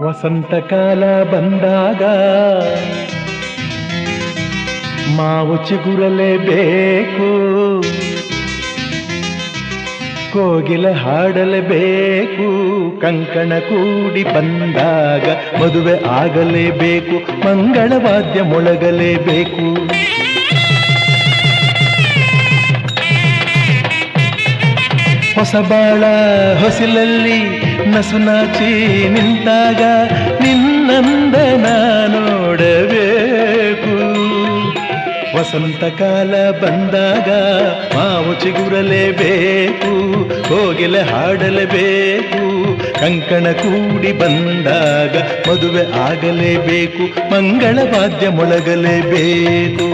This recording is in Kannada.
ವಸಂತಕಾಲ ಬಂದಾಗ ಮಾವು ಚಿಗುರಲೇಬೇಕು, ಕೋಗಿಲೆ ಹಾಡಲೇಬೇಕು, ಕಂಕಣ ಕೂಡಿ ಬಂದಾಗ ಮದುವೆ ಆಗಲೇಬೇಕು, ಮಂಗಳವಾದ್ಯ ಮೊಳಗಲೇಬೇಕು. ಹೊಸಬಾಳ ಹೊಸಿಲಲ್ಲಿ ನಸುನಾಚಿ ನಿಂತಾಗ ನಿನ್ನಂದನ ನೋಡಬೇಕು. ವಸಂತಕಾಲ ಬಂದಾಗ ಮಾವು ಚಿಗುರಲೇಬೇಕು, ಕೋಗಿಲೆ ಹಾಡಲೇಬೇಕು, ಕಂಕಣ ಕೂಡಿ ಬಂದಾಗ ಮದುವೆ ಆಗಲೇಬೇಕು, ಮಂಗಳವಾದ್ಯ ಮೊಳಗಲೇಬೇಕು.